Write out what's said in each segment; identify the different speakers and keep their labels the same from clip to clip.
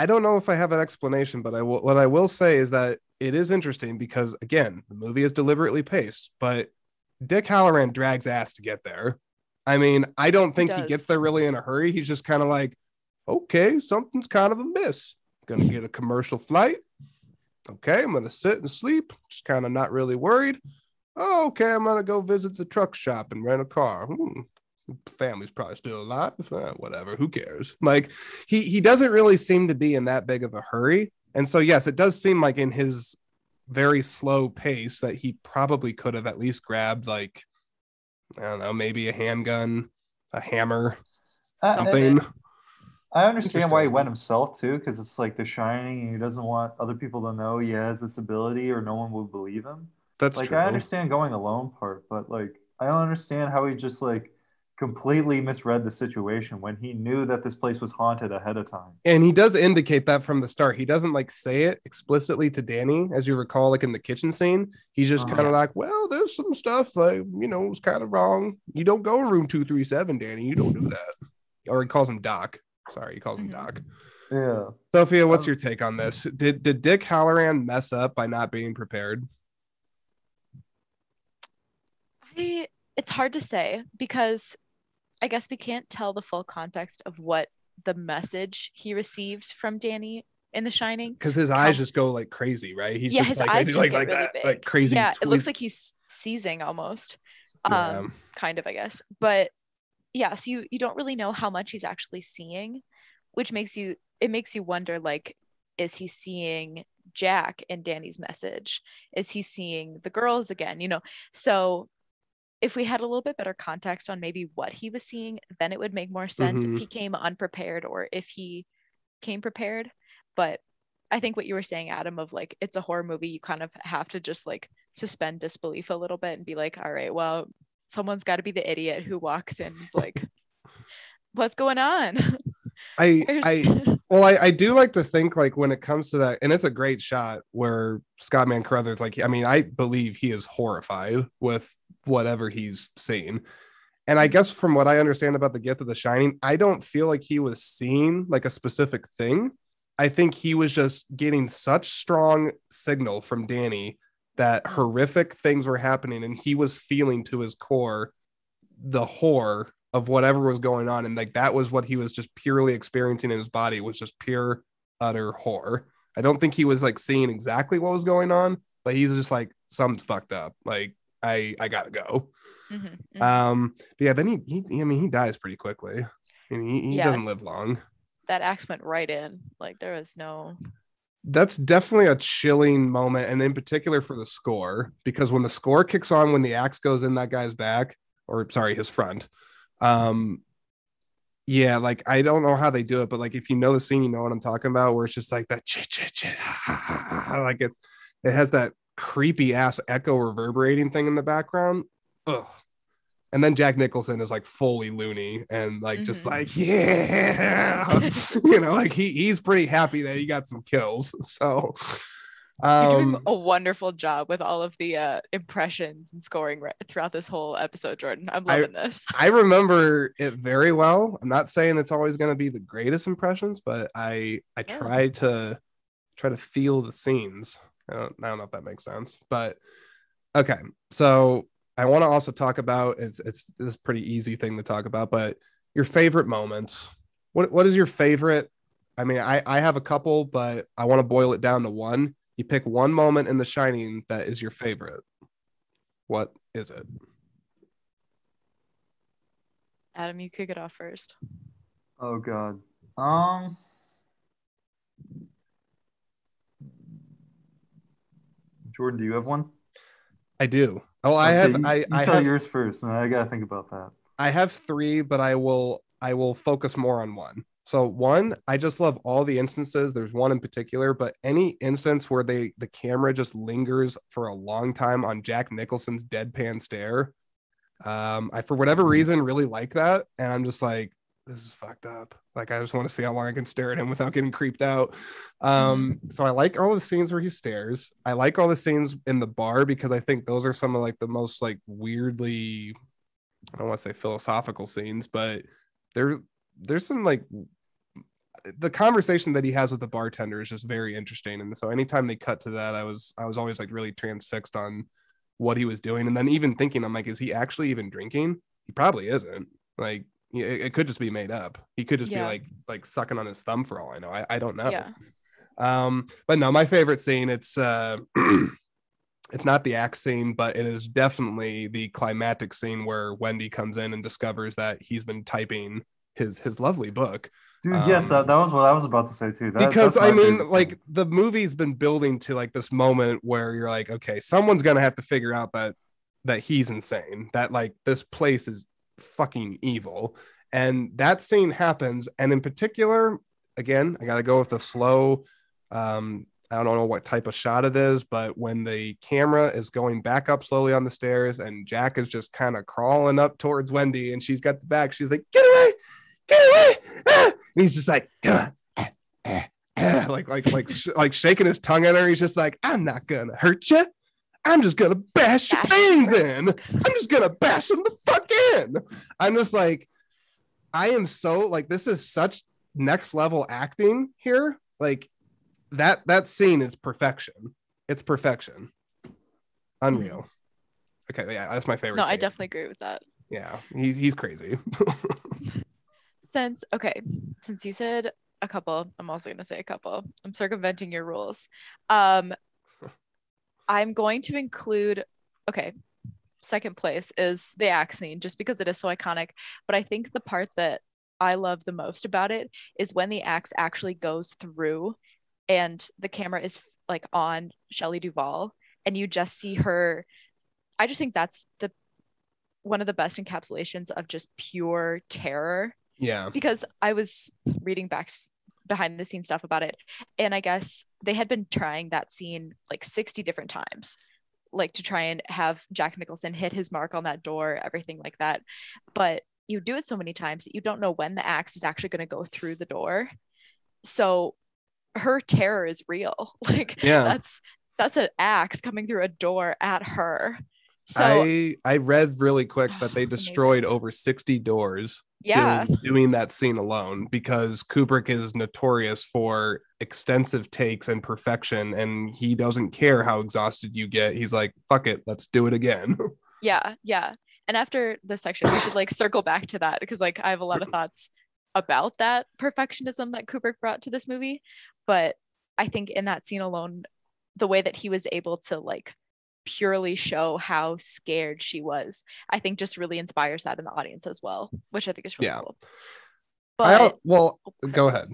Speaker 1: I don't know if I have an explanation, but what I will say is that it is interesting because, again, the movie is deliberately paced, but Dick Halloran drags ass to get there. I mean, I don't
Speaker 2: He
Speaker 1: think he
Speaker 2: does.
Speaker 1: gets there really in a hurry. He's just kind of like, okay, something's kind of amiss. Gonna get a commercial flight. Okay, I'm gonna sit and sleep. Just kind of not really worried. Oh, okay, I'm gonna go visit the truck shop and rent a car. Family's probably still alive. Whatever, who cares? Like he doesn't really seem to be in that big of a hurry. And so yes, it does seem like in his very slow pace that he probably could have at least grabbed like, I don't know, maybe a handgun, a hammer,
Speaker 3: I,
Speaker 1: something.
Speaker 3: I understand why he went
Speaker 1: Interesting.
Speaker 3: himself too, because it's like The Shining, and he doesn't want other people to know he has this ability, or no one will believe him.
Speaker 1: That's
Speaker 3: Like, I
Speaker 1: true.
Speaker 3: understand going alone part, but like, I don't understand how he just like completely misread the situation when he knew that this place was haunted ahead of time.
Speaker 1: And he does indicate that from the start. He doesn't like say it explicitly to Danny, as you recall, like in the kitchen scene. He's just kind
Speaker 3: Uh-huh.
Speaker 1: of
Speaker 2: Yeah.
Speaker 1: like, well, there's some stuff like, was kind of wrong. You don't go in room 237, Danny. You don't do that. Or he calls him Doc. Sorry, he calls him
Speaker 2: Hmm.
Speaker 1: Doc.
Speaker 3: Yeah.
Speaker 1: Sophia, what's
Speaker 3: Um,
Speaker 1: your take on this? Did Dick Halloran mess up by not being prepared?
Speaker 2: It's hard to say because I guess we can't tell the full context of what the message he received from Danny in The Shining.
Speaker 1: Because his eyes
Speaker 2: How,
Speaker 1: just go like crazy, right? He's
Speaker 2: yeah,
Speaker 1: just
Speaker 2: his
Speaker 1: like
Speaker 2: eyes just get
Speaker 1: like
Speaker 2: really
Speaker 1: that, like
Speaker 2: big.
Speaker 1: crazy
Speaker 2: Yeah, it looks
Speaker 1: twist.
Speaker 2: like he's seizing almost.
Speaker 1: Yeah.
Speaker 2: Kind of, I guess. But yeah, so you don't really know how much he's actually seeing, which makes you wonder, like, is he seeing Jack in Danny's message? Is he seeing the girls again? So if we had a little bit better context on maybe what he was seeing, then it would make more sense if
Speaker 1: Mm-hmm.
Speaker 2: he came unprepared or if he came prepared. But I think what you were saying, Adam, of like it's a horror movie, you kind of have to just like suspend disbelief a little bit and be like, all right, well, someone's got to be the idiot who walks in and is like, what's going on?
Speaker 1: I
Speaker 2: There's
Speaker 1: I well, I do like to think like when it comes to that, and it's a great shot where Scott Mancarruthers, like, I mean, I believe he is horrified with whatever he's seen. And I guess from what I understand about the gift of the shining, I don't feel like he was seeing like a specific thing. I think he was just getting such strong signal from Danny that horrific things were happening, and he was feeling to his core the horror of whatever was going on, and like that was what he was just purely experiencing in his body, was just pure utter horror. I don't think he was like seeing exactly what was going on, but he's just like, something's fucked up, like I gotta go.
Speaker 2: Mhm, mhm.
Speaker 1: But yeah, then I mean, he dies pretty quickly. I mean, he
Speaker 2: Yeah,
Speaker 1: doesn't live long.
Speaker 2: that axe went right in. Like there was no.
Speaker 1: That's definitely a chilling moment, and in particular for the score, because when the score kicks on, when the axe goes in that guy's back, or sorry, his front, um yeah, like I don't know how they do it, but like if you know the scene, you know what I'm talking about, where it's just like that chit chit chit, like it has that creepy ass echo reverberating thing in the background. Ugh. And then Jack Nicholson is like fully loony and like just
Speaker 2: Mhm.
Speaker 1: like, yeah, like he's pretty happy that he got some kills. So
Speaker 2: You're doing
Speaker 1: um
Speaker 2: a wonderful job with all of the impressions and scoring throughout this whole episode, Jordan. I'm
Speaker 1: I
Speaker 2: loving this.
Speaker 1: I remember it very well. I'm not saying it's always going to be the greatest impressions, but I
Speaker 2: Oh.
Speaker 1: try to feel the scenes. I don't know if that makes sense, but okay. So I want to also talk about, it's this is a pretty easy thing to talk about, but your favorite moments. What is your favorite? I mean, I have a couple, but I want to boil it down to one. You pick one moment in The Shining that is your favorite. What is it?
Speaker 2: Adam, you kick it off first.
Speaker 3: Oh God. Um, Jordan, do you have one?
Speaker 1: I do. Oh,
Speaker 3: Okay, you
Speaker 1: I
Speaker 3: tell
Speaker 1: have
Speaker 3: yours first, and I gotta think about that.
Speaker 1: I have three, but I will focus more on one. So one, I just love all the instances. There's one in particular, but any instance where the camera just lingers for a long time on Jack Nicholson's deadpan stare. I for whatever reason really like that, and I'm just like, this is fucked up. Like I just want to see how long I can stare at him without getting creeped out.
Speaker 2: Mhm.
Speaker 1: So I like all the scenes where he stares. I like all the scenes in the bar because I think those are some of like the most like weirdly, I don't want to say philosophical scenes, but there there's some like the conversation that he has with the bartender is just very interesting. And so anytime they cut to that, I was always like really transfixed on what he was doing. And then even thinking, I'm like, is he actually even drinking? He probably isn't. Like, it could just be made up. He could just be like sucking on his thumb for all I know. I don't know.
Speaker 2: Yeah.
Speaker 1: But no, my favorite scene, it's it's not the axe scene, but it is definitely the climactic scene where Wendy comes in and discovers that he's been typing his lovely book.
Speaker 3: Dude, yes, that was what I was about to say too.
Speaker 1: Because I mean, like the movie's been building to like this moment where you're like, okay, someone's gonna have to figure out that he's insane, that like this place is fucking evil. And that scene happens, and in particular, again, I gotta go with the slow, I don't know what type of shot it is, but when the camera is going back up slowly on the stairs and Jack is just kind of crawling up towards Wendy and she's got the bag, she's like, get away, ah! And he's just like, come on, like shaking his tongue at her. He's just like, I'm not gonna hurt you. I'm just gonna bash your brains in. I'm just gonna bash them the fuck in. I'm just like, I am so like, this is such next level acting here. Like that scene is perfection. It's perfection. Unreal. Okay, yeah, that's my favorite.
Speaker 2: No,
Speaker 1: scene.
Speaker 2: I definitely agree with that.
Speaker 1: Yeah, he's crazy.
Speaker 2: Since you said a couple, I'm also going to say a couple. I'm circumventing your rules. I'm going to include, second place is the axe scene, just because it is so iconic. But I think the part that I love the most about it is when the axe actually goes through and the camera is like on Shelley Duvall and you just see her. I just think that's one of the best encapsulations of just pure terror.
Speaker 1: Yeah.
Speaker 2: Because I was reading behind the scenes stuff about it, and I guess they had been trying that scene like 60 different times, like to try and have Jack Nicholson hit his mark on that door, everything like that. But you do it so many times that you don't know when the axe is actually going to go through the door. So her terror is real. Like,
Speaker 1: yeah,
Speaker 2: that's an axe coming through a door at her. So
Speaker 1: I read really quick that they destroyed over 60 doors doing that scene alone, because Kubrick is notorious for extensive takes and perfection, and he doesn't care how exhausted you get. He's like, fuck it, let's do it again.
Speaker 2: Yeah. And after this section, we should like circle back to that, because like I have a lot of thoughts about that perfectionism that Kubrick brought to this movie. But I think in that scene alone, the way that he was able to like purely show how scared she was, I think just really inspires that in the audience as well, which I think is really cool. But
Speaker 1: go ahead.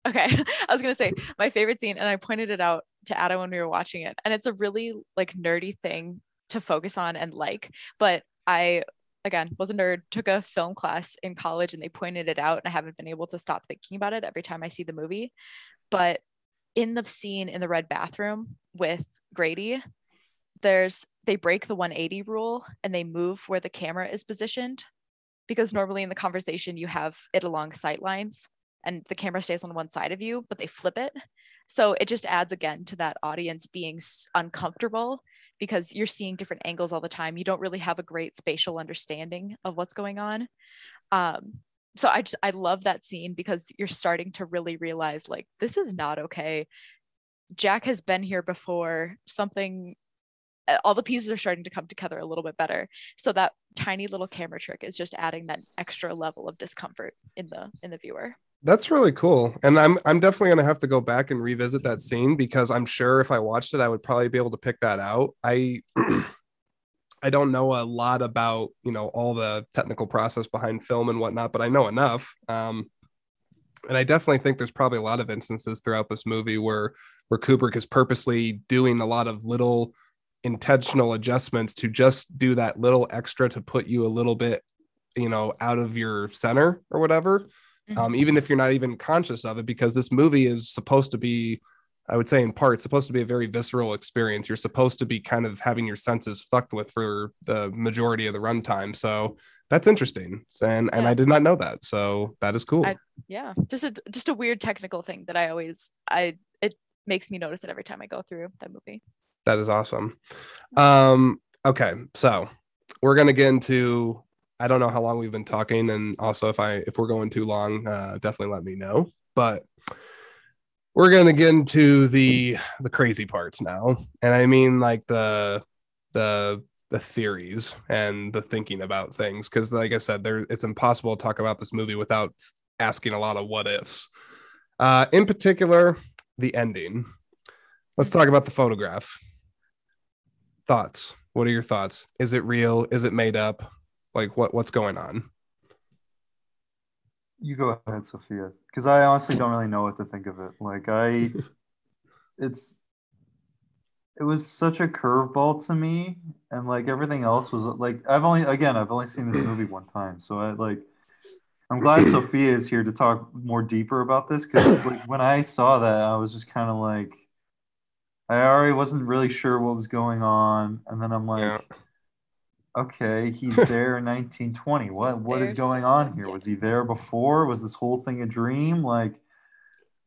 Speaker 2: Okay. I was gonna say my favorite scene, and I pointed it out to Adam when we were watching it, and it's a really like nerdy thing to focus on and like, but I again was a nerd, took a film class in college and they pointed it out, and I haven't been able to stop thinking about it every time I see the movie. But in the scene in the red bathroom with Grady, they break the 180 rule and they move where the camera is positioned, because normally in the conversation you have it along sight lines and the camera stays on one side of you, but they flip it. So it just adds again to that audience being uncomfortable, because you're seeing different angles all the time. You don't really have a great spatial understanding of what's going on. So I love that scene, because you're starting to really realize like, this is not okay. Jack has been here before. All the pieces are starting to come together a little bit better. So that tiny little camera trick is just adding that extra level of discomfort in the viewer.
Speaker 1: That's really cool. And I'm definitely going to have to go back and revisit that scene, because I'm sure if I watched it, I would probably be able to pick that out. I don't know a lot about, all the technical process behind film and whatnot, but I know enough. And I definitely think there's probably a lot of instances throughout this movie where Kubrick is purposely doing a lot of little intentional adjustments to just do that little extra to put you a little bit, out of your center or whatever. Even if you're not even conscious of it, because this movie is supposed to be, I would say in part, supposed to be a very visceral experience. You're supposed to be kind of having your senses fucked with for the majority of the runtime. So that's interesting. And I did not know that. So that is cool.
Speaker 2: Just a weird technical thing that it makes me notice it every time I go through that movie.
Speaker 1: That is awesome. Okay. So we're going to get into, I don't know how long we've been talking. And also if we're going too long, definitely let me know. But we're gonna get into the crazy parts now, and I mean like the theories and the thinking about things, because like I said, it's impossible to talk about this movie without asking a lot of what ifs. In particular, the ending. Let's talk about the photograph. Thoughts. What are your thoughts? Is it real? Is it made up? Like what's going on?
Speaker 3: You go ahead, Sophia, because I honestly don't really know what to think of it. It's it was such a curveball to me, and like everything else was like I've only seen this movie one time, so I'm glad Sophia is here to talk more deeper about this, because like when I saw that, I was just kind of like I already wasn't really sure what was going on, and then I'm like,
Speaker 1: Yeah.
Speaker 3: okay, he's there in 1920. What is going on here? Was he there before? Was this whole thing a dream? Like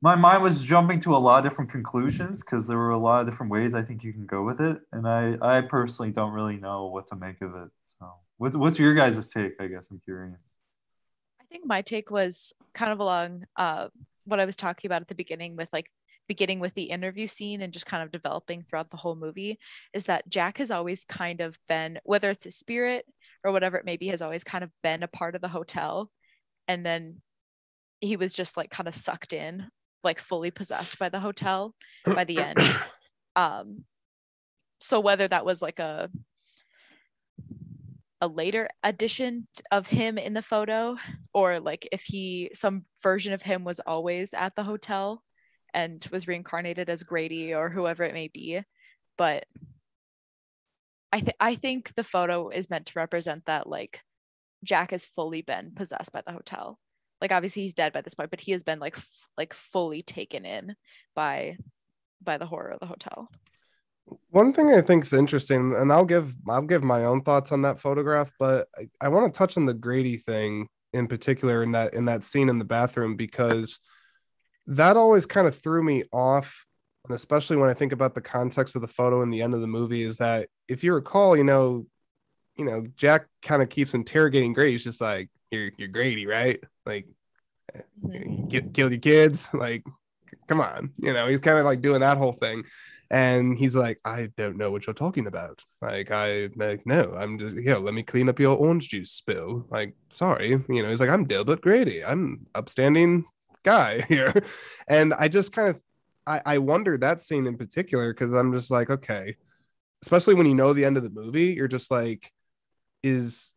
Speaker 3: my mind was jumping to a lot of different conclusions because there were a lot of different ways I think you can go with it, and I personally don't really know what to make of it. So, what's your guys' take? I guess I'm curious.
Speaker 2: I think my take was kind of along what I was talking about at the beginning, with like beginning with the interview scene and just kind of developing throughout the whole movie, is that Jack has always kind of been, whether it's his spirit or whatever it may be, has always kind of been a part of the hotel. And then he was just like kind of sucked in, like fully possessed by the hotel by the end. So whether that was like a later edition of him in the photo, or like if some version of him was always at the hotel and was reincarnated as Grady or whoever it may be. But I think the photo is meant to represent that like Jack has fully been possessed by the hotel. Like obviously he's dead by this point, but he has been like fully taken in by the horror of the hotel.
Speaker 1: One thing I think is interesting, and I'll give my own thoughts on that photograph, but I want to touch on the Grady thing in particular in that scene in the bathroom, because that always kind of threw me off, and especially when I think about the context of the photo in the end of the movie, is that if you recall, Jack kind of keeps interrogating Grady. He's just like, you're Grady, right? Like, you killed your kids. Like, come on. He's kind of like doing that whole thing. And he's like, I don't know what you're talking about. No, I'm just, let me clean up your orange juice spill. Like, sorry. He's like, I'm Dilbert Grady. I'm upstanding guy here. And I just kind of, I wonder that scene in particular, because I'm just like, okay, especially when the end of the movie, you're just like, does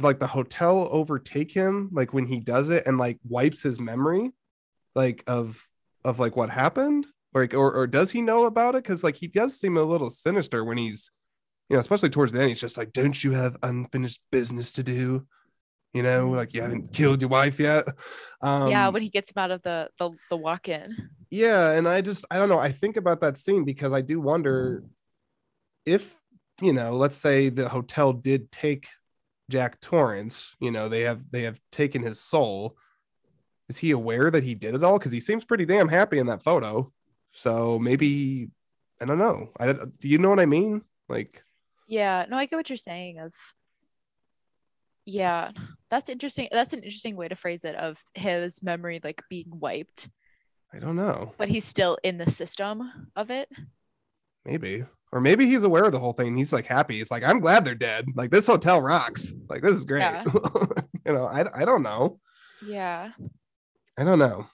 Speaker 1: like the hotel overtake him, like when he does it and like wipes his memory like of like what happened, or does he know about it? Because like he does seem a little sinister when he's especially towards the end. He's just like, don't you have unfinished business to do, like you haven't killed your wife yet.
Speaker 2: Yeah, when he gets him out of the walk-in.
Speaker 1: Yeah, and I don't know, I think about that scene because I do wonder if let's say the hotel did take Jack Torrance, they have taken his soul. Is he aware that he did it all? Because he seems pretty damn happy in that photo. So maybe, I don't know. Do you know what I mean? Like,
Speaker 2: yeah, no, I get what you're saying. Yeah, that's interesting. That's an interesting way to phrase it, of his memory like being wiped.
Speaker 1: I don't know.
Speaker 2: But he's still in the system of it.
Speaker 1: Maybe. Or maybe he's aware of the whole thing. He's like happy. He's like, I'm glad they're dead. Like, this hotel rocks. Like, this is great. Yeah. I don't know.
Speaker 2: Yeah.
Speaker 1: I don't know.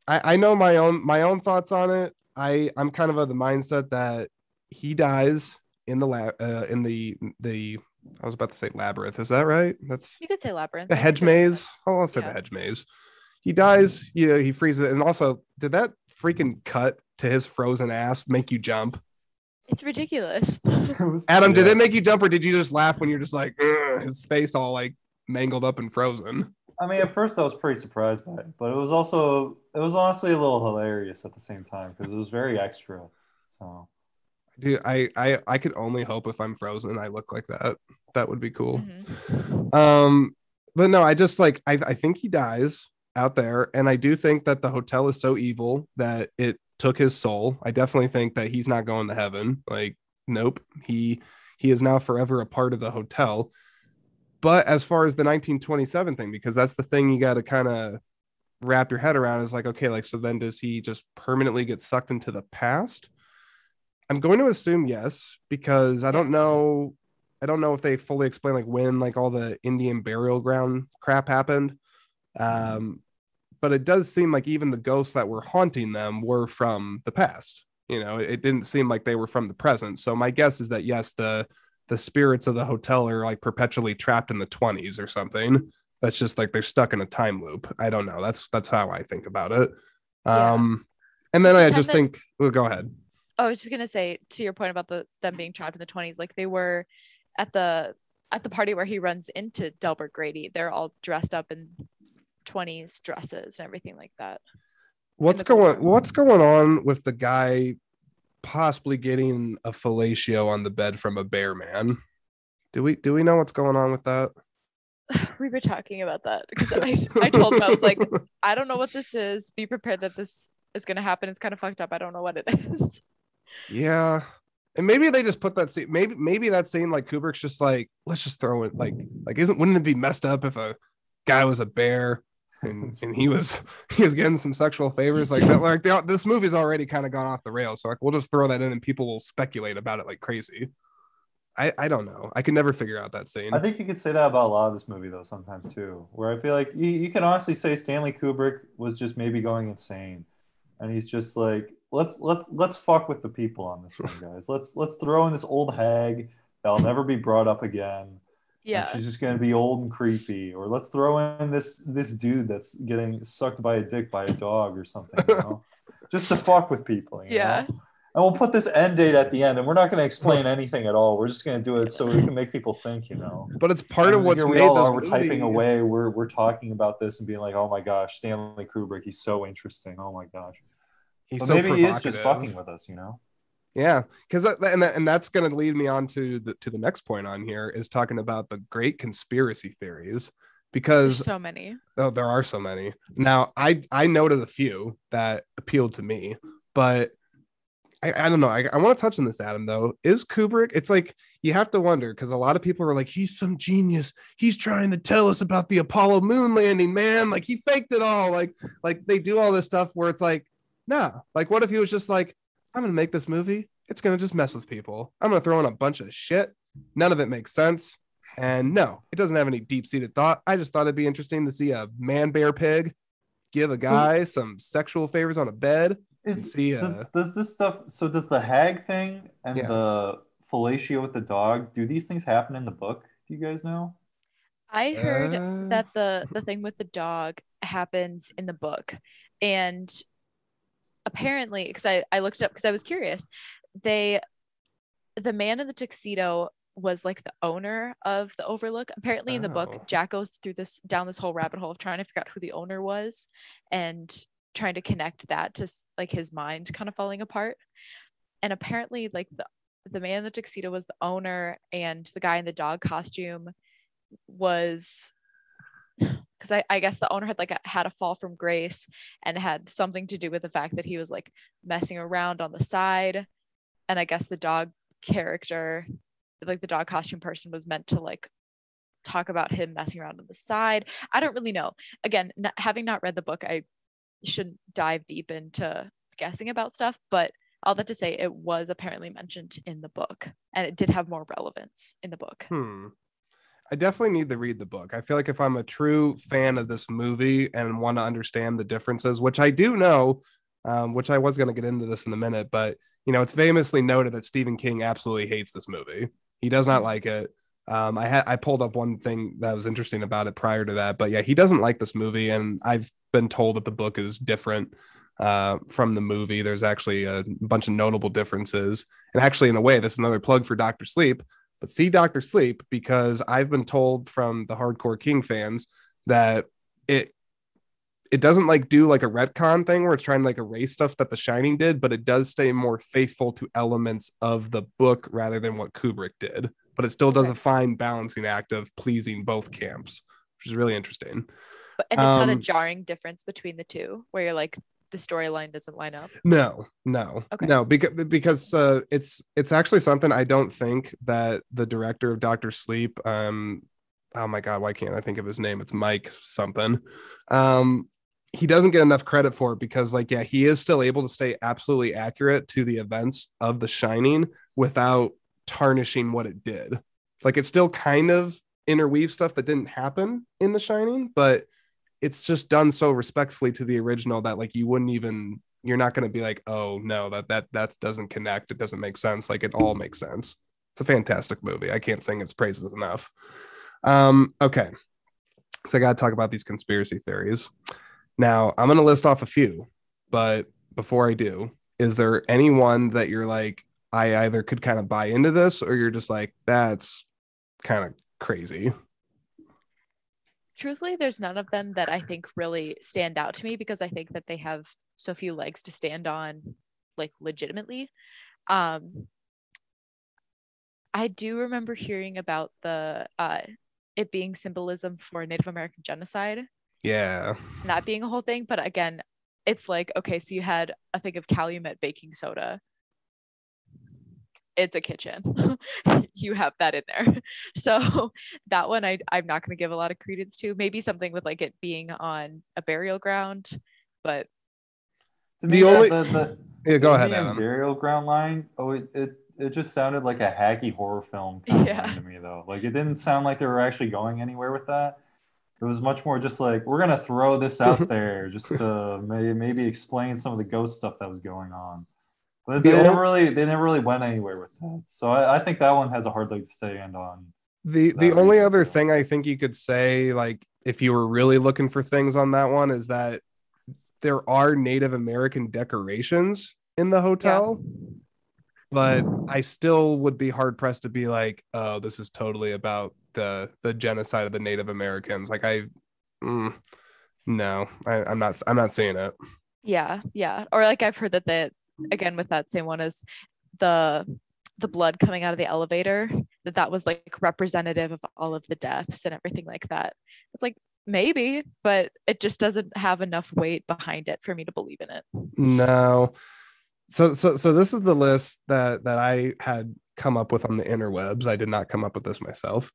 Speaker 1: I know my own thoughts on it. I'm kind of the mindset that he dies in the I was about to say labyrinth. Is that right?
Speaker 2: You could say labyrinth.
Speaker 1: The hedge maze. Oh, I'll say the hedge maze. He dies. He freezes. And also, did that freaking cut to his frozen ass make you jump?
Speaker 2: It's ridiculous.
Speaker 1: Adam, did it make you jump, or did you just laugh when you're just like, his face all like mangled up and frozen?
Speaker 3: I mean, at first I was pretty surprised by it, but it was honestly a little hilarious at the same time because it was very extra. So,
Speaker 1: dude, I could only hope if I'm frozen, I look like that. That would be cool.
Speaker 2: Mm-hmm.
Speaker 1: But no, I just like I think he dies out there, and I do think that the hotel is so evil that it took his soul. I definitely think that he's not going to heaven. Like, nope, he is now forever a part of the hotel. But as far as the 1927 thing, because that's the thing you got to kind of wrap your head around is like, okay, like, so then does he just permanently get sucked into the past? I'm going to assume yes, because I don't know if they fully explain like when like all the Indian burial ground crap happened. But it does seem like even the ghosts that were haunting them were from the past. It didn't seem like they were from the present. So my guess is that yes, the spirits of the hotel are like perpetually trapped in the 20s or something. That's just like they're stuck in a time loop. I don't know. That's how I think about it.
Speaker 2: Yeah.
Speaker 1: And then I just think, well, go ahead.
Speaker 2: I was just gonna say, to your point about them being trapped in the 20s, like they were at the party where he runs into Delbert Grady. They're all dressed up in 20s dresses and everything like that.
Speaker 1: What's going on with the guy possibly getting a fellatio on the bed from a bear man? Do we know what's going on with that?
Speaker 2: We were talking about that because I told him, I was like, I don't know what this is. Be prepared that this is going to happen. It's kind of fucked up. I don't know what it is.
Speaker 1: Yeah. And maybe they just put that scene, maybe that scene, like Kubrick's just like, let's just throw it like wouldn't it be messed up if a guy was a bear and he was getting some sexual favors like that? Like this movie's already kind of gone off the rails. So like, we'll just throw that in and people will speculate about it like crazy. I don't know. I can never figure out that scene.
Speaker 3: I think you could say that about a lot of this movie though, sometimes too, where I feel like you can honestly say Stanley Kubrick was just maybe going insane. And he's just like, let's fuck with the people on this one, guys. Let's throw in this old hag that'll never be brought up again.
Speaker 2: Yeah.
Speaker 3: She's just gonna be old and creepy. Or let's throw in this dude that's getting sucked by a dick by a dog or something, just to fuck with people, you know? And we'll put this end date at the end, and we're not going to explain anything at all. We're just going to do it so we can make people think,
Speaker 1: But it's part of what's made this
Speaker 3: movie. We're typing away. We're talking about this and being like, oh my gosh, Stanley Kubrick, he's so interesting. Oh my gosh. But so maybe he is just fucking with us,
Speaker 1: Yeah, because and that's going to lead me on to the next point on here is talking about the great conspiracy theories. Because
Speaker 2: there's so many.
Speaker 1: Oh, there are so many. Now, I noted a few that appealed to me, but I don't know. I want to touch on this, Adam, though. Is Kubrick, it's like you have to wonder, because a lot of people are like, he's some genius. He's trying to tell us about the Apollo moon landing, man. Like he faked it all. Like they do all this stuff where it's like, nah. Like what if he was just like, I'm going to make this movie. It's going to just mess with people. I'm going to throw in a bunch of shit. None of it makes sense. And no, it doesn't have any deep-seated thought. I just thought it'd be interesting to see a man bear pig give a guy some sexual favors on a bed.
Speaker 3: Does this stuff, so does the hag thing and the fellatio with the dog, do these things happen in the book? Do you guys know?
Speaker 2: I heard that the thing with the dog happens in the book, and apparently, because I looked it up because I was curious, the man in the tuxedo was like the owner of the Overlook. Apparently in the book, Jack goes down this whole rabbit hole of trying to figure out who the owner was and trying to connect that to like his mind kind of falling apart. And apparently like the man in the tuxedo was the owner, and the guy in the dog costume was, because I guess the owner had a fall from grace and had something to do with the fact that he was like messing around on the side. And I guess the dog character, like the dog costume person, was meant to like talk about him messing around on the side. I don't really know. Again, having not read the book, I shouldn't dive deep into guessing about stuff, but all that to say, it was apparently mentioned in the book, and it did have more relevance in the book.
Speaker 1: I definitely need to read the book. I feel like if I'm a true fan of this movie and want to understand the differences, which I do know, which I was going to get into this in a minute, but it's famously noted that Stephen King absolutely hates this movie. He does not like it. I pulled up one thing that was interesting about it prior to that, but yeah, he doesn't like this movie, and I've been told that the book is different from the movie. There's actually a bunch of notable differences, and actually, in a way, this is another plug for Dr. Sleep. But see Dr. Sleep, because I've been told from the hardcore King fans that it doesn't like do like a retcon thing where it's trying to like erase stuff that The Shining did, but it does stay more faithful to elements of the book rather than what Kubrick did. But it still does a fine balancing act of pleasing both camps, which is really interesting.
Speaker 2: And it's not a jarring difference between the two where you're like, the storyline doesn't line up.
Speaker 1: No, because it's actually something I don't think that the director of Dr. Sleep, oh my God, why can't I think of his name? It's Mike something. he doesn't get enough credit for it because, like, yeah, he is still able to stay absolutely accurate to the events of The Shining without tarnishing what it did. Like, it still kind of interweaves stuff that didn't happen in The Shining, but it's just done so respectfully to the original that, like, you're not going to be like, oh no, that doesn't connect. It doesn't make sense. Like, it all makes sense. It's a fantastic movie. I can't sing its praises enough. Okay. So I got to talk about these conspiracy theories. Now, I'm going to list off a few, but before I do, is there anyone that you're like, I either could kind of buy into this, or you're just like, that's kind of crazy?
Speaker 2: Truthfully, there's none of them that I think really stand out to me because I think that they have so few legs to stand on, like, legitimately. I do remember hearing about the it being symbolism for Native American genocide.
Speaker 1: Yeah.
Speaker 2: And that being a whole thing. But again, it's like, okay, so you had a thing of Calumet baking soda. It's a kitchen. You have that in there. So that one I'm not going to give a lot of credence to. Maybe something with like it being on a burial ground, but
Speaker 3: to me,
Speaker 1: The only
Speaker 3: the
Speaker 1: go ahead,
Speaker 3: Indian
Speaker 1: Adam.
Speaker 3: burial ground line, it just sounded like a hacky horror film kind of line to me, though. Like, it didn't sound like they were actually going anywhere with that. It was much more just like, we're gonna throw this out there just to maybe explain some of the ghost stuff that was going on. But they never really went anywhere with that. So I think that one has a hard leg to stand on.
Speaker 1: The only other thing I think you could say, like, if you were really looking for things on that one, is that there are Native American decorations in the hotel. Yeah. But I still would be hard pressed to be like, oh, this is totally about the genocide of the Native Americans. Like, no, I'm not seeing it.
Speaker 2: Yeah. Or like I've heard that again with that same one is the blood coming out of the elevator, that was like representative of all of the deaths and everything like that. It's like, maybe, but it just doesn't have enough weight behind it for me to believe in it.
Speaker 1: No. So this is the list that I had come up with on the interwebs. I did not come up with this myself.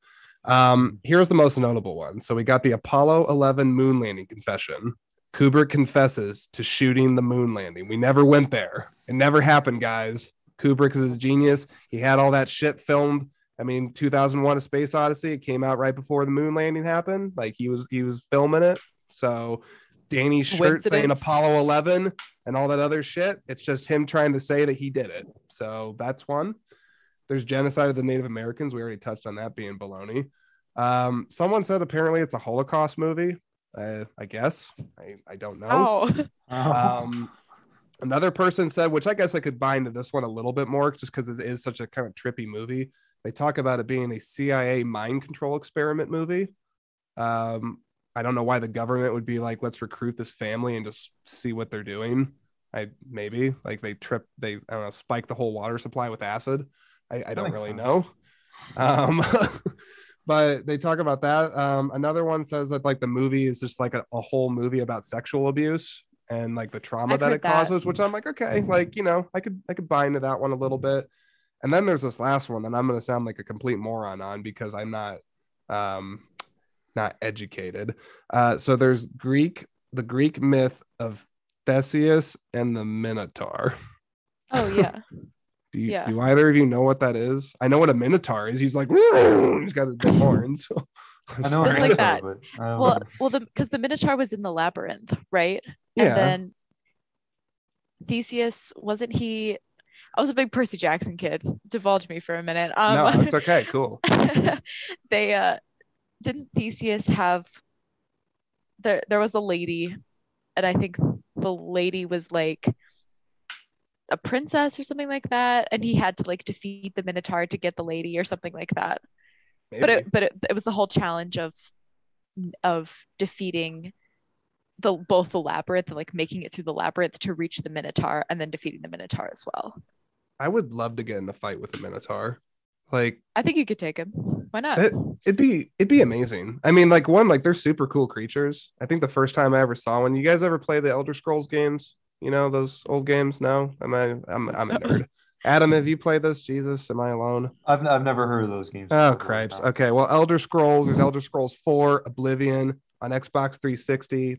Speaker 1: Here's the most notable one. So we got the Apollo 11 moon landing confession. Kubrick confesses to shooting the moon landing. We never went there. It never happened, guys. Kubrick is a genius. He had all that shit filmed. I mean, 2001: A Space Odyssey, it came out right before the moon landing happened. Like, he was filming it. So Danny's shirt saying Apollo 11 and all that other shit, it's just him trying to say that he did it. So that's one. There's genocide of the Native Americans. We already touched on that being baloney. Someone said apparently it's a Holocaust movie. I guess. I don't know. Another person said, which I guess I could buy into this one a little bit more just because it is such a kind of trippy movie. They talk about it being a CIA mind control experiment movie. I don't know why the government would be like, let's recruit this family and just see what they're doing. Maybe like they I don't know, spike the whole water supply with acid. I don't really know. But they talk about that. Another one says that like the movie is just like a whole movie about sexual abuse and like the trauma that it causes, which I'm like, okay, like, you know, I could buy into that one a little bit. And then there's this last one that I'm going to sound like a complete moron on because I'm not educated. So there's the Greek myth of Theseus and the Minotaur.
Speaker 2: Oh yeah.
Speaker 1: Do either of you know what that is? I know what a Minotaur is. He's like, he's got the big horns.
Speaker 3: I know
Speaker 2: it's like that. Well, because the Minotaur was in the labyrinth, right?
Speaker 1: Yeah.
Speaker 2: And then Theseus, wasn't he? I was a big Percy Jackson kid. Divulge me for a minute.
Speaker 1: No, it's okay. Cool.
Speaker 2: They didn't Theseus have there was a lady, and I think the lady was like a princess or something like that, and he had to like defeat the Minotaur to get the lady or something like that. Maybe. But it was the whole challenge of defeating both the labyrinth, like making it through the labyrinth to reach the Minotaur, and then defeating the Minotaur as well.
Speaker 1: I would love to get in a fight with the Minotaur. Like,
Speaker 2: I think you could take him. Why not?
Speaker 1: It'd be amazing. I mean, like, they're super cool creatures. I think the first time I ever saw one, you guys ever play the Elder Scrolls games? You know, those old games? No? I'm a nerd. Adam, have you played this? Jesus, am I alone?
Speaker 3: I've never heard of those games.
Speaker 1: Oh, cripes. Okay, well, Elder Scrolls, there's Elder Scrolls 4 Oblivion on Xbox 360.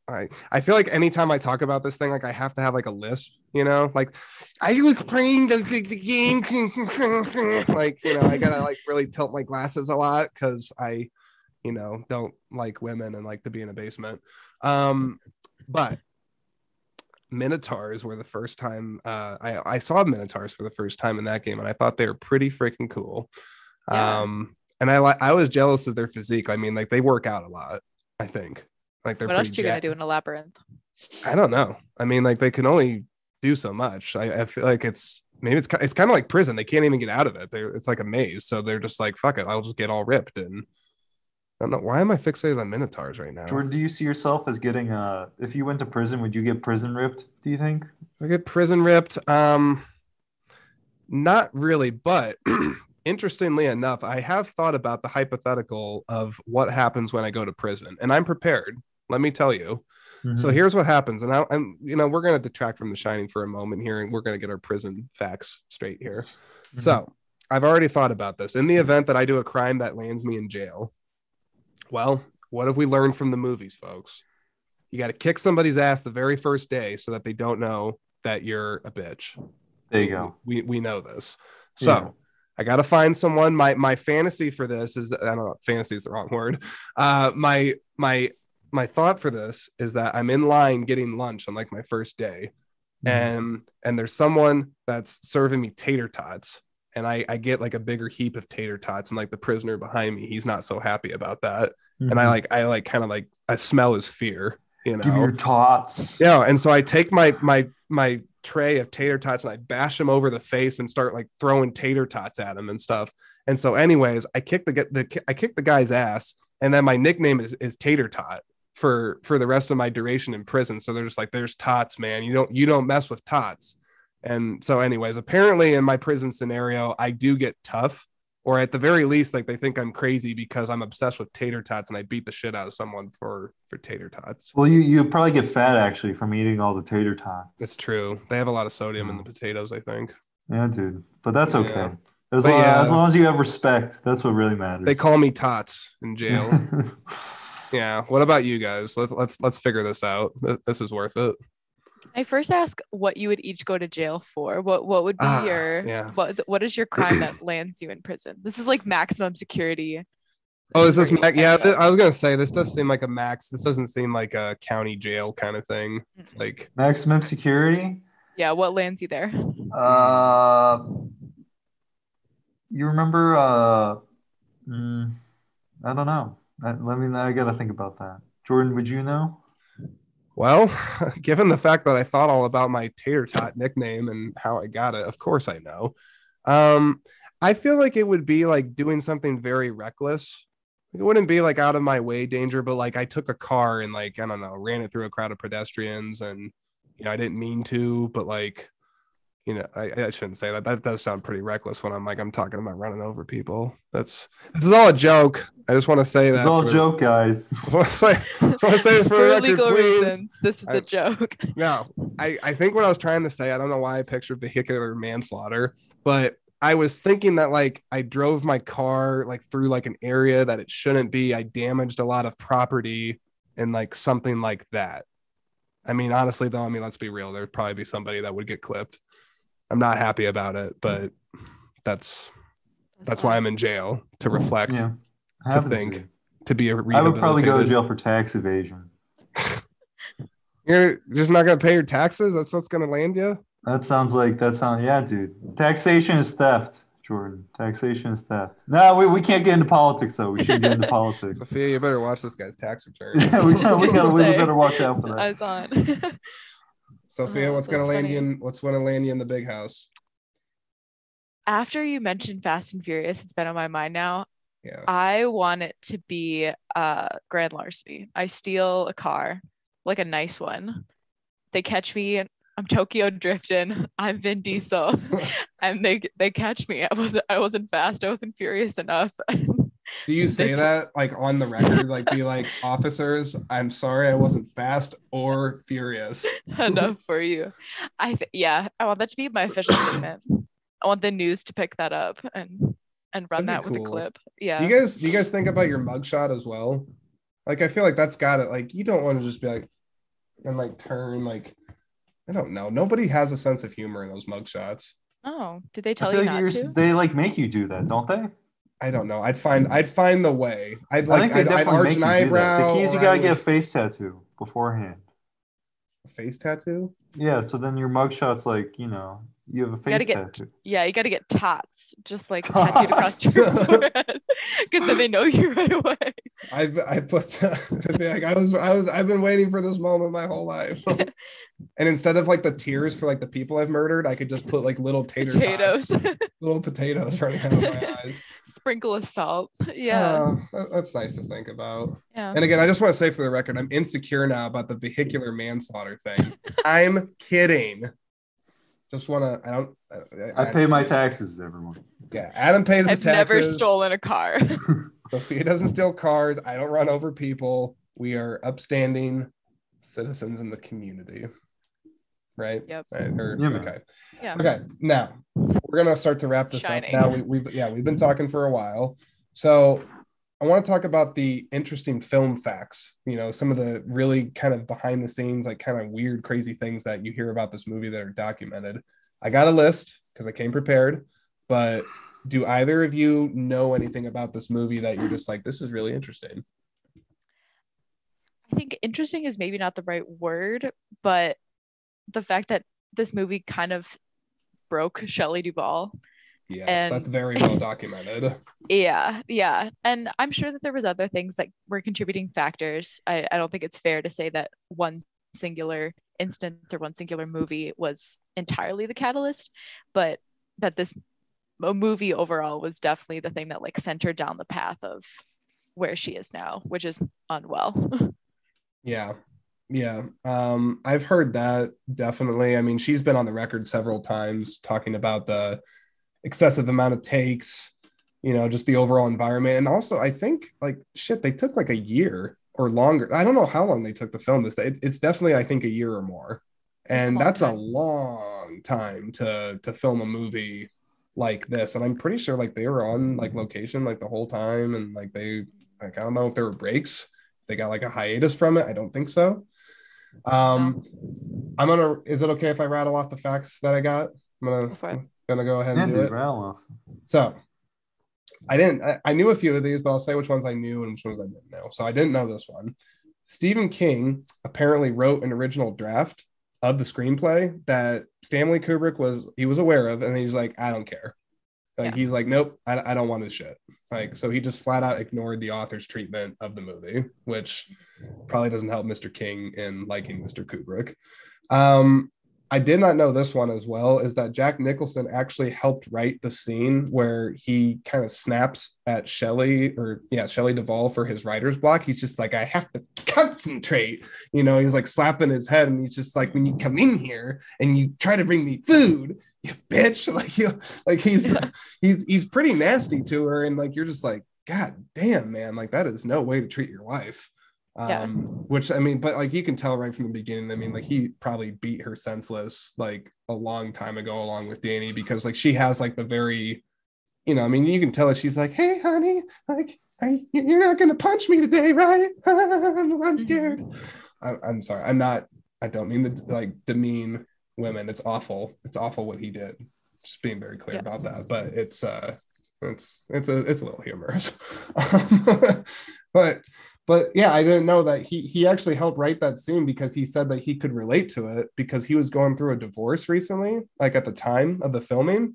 Speaker 1: I feel like anytime I talk about this thing, like I have to have like a lisp, you know, like I was playing the game, like, you know, I gotta like really tilt my glasses a lot because I, you know, don't like women and like to be in a basement. But Minotaurs were the first time I saw Minotaurs for the first time in that game, and I thought they were pretty freaking cool.
Speaker 2: Yeah.
Speaker 1: And I was jealous of their physique. I mean, like they work out a lot, I think. Like they're
Speaker 2: What else
Speaker 1: pretty
Speaker 2: you gonna
Speaker 1: jacked.
Speaker 2: do in a labyrinth?
Speaker 1: I don't know. I mean, like they can only do so much. I feel like it's kind of like prison. They can't even get out of it. It's like a maze. So they're just like, fuck it, I'll just get all ripped. And I don't know, why am I fixated on Minotaurs right now?
Speaker 3: Jordan, do you see yourself as getting if you went to prison, would you get prison ripped, do you think?
Speaker 1: I get prison ripped. Not really, but interestingly enough, I have thought about the hypothetical of what happens when I go to prison, and I'm prepared. Let me tell you. So here's what happens, and I'm, you know, we're going to detract from The Shining for a moment here, and we're going to get our prison facts straight here. So I've already thought about this. In the event that I do a crime that lands me in jail, well, what have we learned from the movies, folks? You got to kick somebody's ass the very first day so that they don't know that you're a bitch.
Speaker 3: There you go.
Speaker 1: We know this. So I got to find someone. My fantasy for this is that, I don't know, fantasy is the wrong word. My thought for this is that I'm in line getting lunch on like my first day, and there's someone that's serving me tater tots, and I get like a bigger heap of tater tots, and like the prisoner behind me, he's not so happy about that, and I kind of like I smell his fear, you know.
Speaker 3: Give me your tots.
Speaker 1: Yeah, and so I take my tray of tater tots and I bash him over the face and start like throwing tater tots at him and stuff. And so, anyways, I kick the guy's ass, and then my nickname is Tater Tot for the rest of my duration in prison. So they're just like, there's Tots, man. You don't mess with Tots. And so, anyways, apparently in my prison scenario, I do get tough, or at the very least, like they think I'm crazy because I'm obsessed with tater tots and I beat the shit out of someone for tater tots.
Speaker 3: Well, you probably get fat actually from eating all the tater tots.
Speaker 1: It's true. They have a lot of sodium in the potatoes, I think.
Speaker 3: Yeah, dude. But that's okay.
Speaker 1: Yeah.
Speaker 3: As long as you have respect, that's what really matters.
Speaker 1: They call me Tots in jail. Yeah. What about you guys? Let's figure this out. This is worth it.
Speaker 2: I first ask what you would each go to jail for. What would be what is your crime that lands you in prison? This is like maximum security.
Speaker 1: Oh, is this max? Yeah, I was gonna say this does seem like a max. This doesn't seem like a county jail kind of thing. It's like
Speaker 3: maximum security.
Speaker 2: Yeah, what lands you there?
Speaker 3: You remember? I don't know. I gotta think about that. Jordan, would you know?
Speaker 1: Well, given the fact that I thought all about my tater tot nickname and how I got it, of course I know. I feel like it would be like doing something very reckless. It wouldn't be like out of my way danger, but like I took a car and like, I don't know, ran it through a crowd of pedestrians, and, you know, I didn't mean to, but like, you know, I shouldn't say that. That does sound pretty reckless when I'm talking about running over people. This is all a joke. I just want to say that.
Speaker 3: It's all a joke, guys.
Speaker 1: I want to say it for record,
Speaker 2: legal
Speaker 1: please.
Speaker 2: reasons. This is a joke.
Speaker 1: No, I think what I was trying to say, I don't know why I pictured vehicular manslaughter, but I was thinking that like I drove my car like through like an area that it shouldn't be. I damaged a lot of property and like something like that. I mean, honestly, though, I mean, let's be real. There'd probably be somebody that would get clipped. I'm not happy about it, but that's why I'm in jail, to reflect, to think, to be a rehabilitated.
Speaker 3: I would probably go to jail for tax evasion.
Speaker 1: You're just not going to pay your taxes? That's what's going to land you?
Speaker 3: Yeah, dude. Taxation is theft, Jordan. Taxation is theft. No, we can't get into politics, though. We shouldn't get into politics.
Speaker 1: Sophia, you better watch this guy's tax return.
Speaker 3: Yeah, we better watch out for that.
Speaker 2: Eyes on.
Speaker 1: Sophia, what's going to land you in the big house?
Speaker 2: After you mentioned Fast and Furious, it's been on my mind now.
Speaker 1: Yes.
Speaker 2: I want it to be grand larceny. I steal a car, like a nice one. They catch me, I'm Tokyo drifting. I'm Vin Diesel, and they catch me. I wasn't fast. I wasn't furious enough.
Speaker 1: Do you say that like on the record, like be like, officers, I'm sorry I wasn't fast or furious
Speaker 2: enough for you? I want that to be my official statement. I want the news to pick that up and run that with a clip. Yeah.
Speaker 1: Do you guys think about your mugshot as well? Like, I feel like that's got it. Like, you don't want to just be like, and like turn, like, I don't know. Nobody has a sense of humor in those mugshots.
Speaker 2: Oh, did they
Speaker 3: I
Speaker 2: tell
Speaker 3: feel
Speaker 2: you
Speaker 3: like
Speaker 2: not to?
Speaker 3: they like make you do that, don't they?
Speaker 1: I don't know. I'd find the way.
Speaker 3: I think they
Speaker 1: I'd
Speaker 3: definitely
Speaker 1: arch
Speaker 3: make
Speaker 1: an
Speaker 3: you do that. The
Speaker 1: eyebrow,
Speaker 3: key is you
Speaker 1: or
Speaker 3: gotta get a face tattoo beforehand.
Speaker 1: a face tattoo.
Speaker 3: Yeah, so then your mugshot's like, you have a
Speaker 2: You gotta
Speaker 3: face
Speaker 2: get
Speaker 3: tattoo.
Speaker 2: you gotta get tots just like tattooed across your forehead because then they know you right away.
Speaker 1: I put like I've been waiting for this moment my whole life. And instead of like the tears for like the people I've murdered, I could just put like little
Speaker 2: Potatoes.
Speaker 1: little potatoes running out of my eyes.
Speaker 2: Sprinkle of salt. Yeah.
Speaker 1: That's nice to think about.
Speaker 2: Yeah.
Speaker 1: And again, I just want to say for the record, I'm insecure now about the vehicular manslaughter thing. I'm kidding. Just want to.
Speaker 3: I pay my taxes, everyone.
Speaker 1: Yeah, Adam pays his
Speaker 2: I've
Speaker 1: taxes.
Speaker 2: never stolen a car.
Speaker 1: Sophia doesn't steal cars. I don't run over people. We are upstanding citizens in the community. Right?
Speaker 2: Yep.
Speaker 1: Okay.
Speaker 2: Yeah.
Speaker 1: Okay. Now we're gonna start to wrap this
Speaker 2: Shining.
Speaker 1: up. Now we've been talking for a while. So I want to talk about the interesting film facts, some of the really kind of behind the scenes, like kind of weird, crazy things that you hear about this movie that are documented. I got a list because I came prepared, but do either of you know anything about this movie that you're just like, this is really interesting?
Speaker 2: I think interesting is maybe not the right word, but the fact that this movie kind of broke Shelley Duvall.
Speaker 1: Yes, that's very well documented.
Speaker 2: Yeah. And I'm sure that there was other things that were contributing factors. I don't think it's fair to say that one singular instance or one singular movie was entirely the catalyst, but that this movie overall was definitely the thing that like sent her down the path of where she is now, which is unwell.
Speaker 1: Yeah. I've heard that, definitely. I mean, she's been on the record several times talking about the excessive amount of takes, just the overall environment. And also, I think like shit, they took like a year or longer. I don't know how long they took to film this. It's definitely, I think, a year or more. And that's a long time to film a movie like this. And I'm pretty sure like they were on like location like the whole time. And like I don't know if there were breaks. They got like a hiatus from it. I don't think so. Is it okay if I rattle off the facts that I got? I'm gonna go ahead and do it. So I knew a few of these, but I'll say which ones I knew and which ones I didn't know. So I didn't know this one. Stephen King apparently wrote an original draft of the screenplay that Stanley Kubrick was aware of, and he's like, I don't care. He's like, nope, I don't want this shit. Like, so he just flat out ignored the author's treatment of the movie, which probably doesn't help Mr. King in liking Mr. Kubrick. I did not know this one as well, is that Jack Nicholson actually helped write the scene where he kind of snaps at Shelley Duvall for his writer's block. He's just like, I have to concentrate. He's like slapping his head, and he's just like, when you come in here and you try to bring me food, you bitch. He's pretty nasty to her, and like you're just like, God damn, man, like that is no way to treat your wife. Which I mean, but like you can tell right from the beginning, I mean, like he probably beat her senseless like a long time ago along with Danny, because like she has like the very, I mean, you can tell that she's like, hey honey, like you're not gonna punch me today, right? I'm scared. I'm sorry, I don't mean to like demean women. It's awful what he did, just being very clear about that, but it's a little humorous. But yeah, I didn't know that he actually helped write that scene because he said that he could relate to it because he was going through a divorce recently, like at the time of the filming.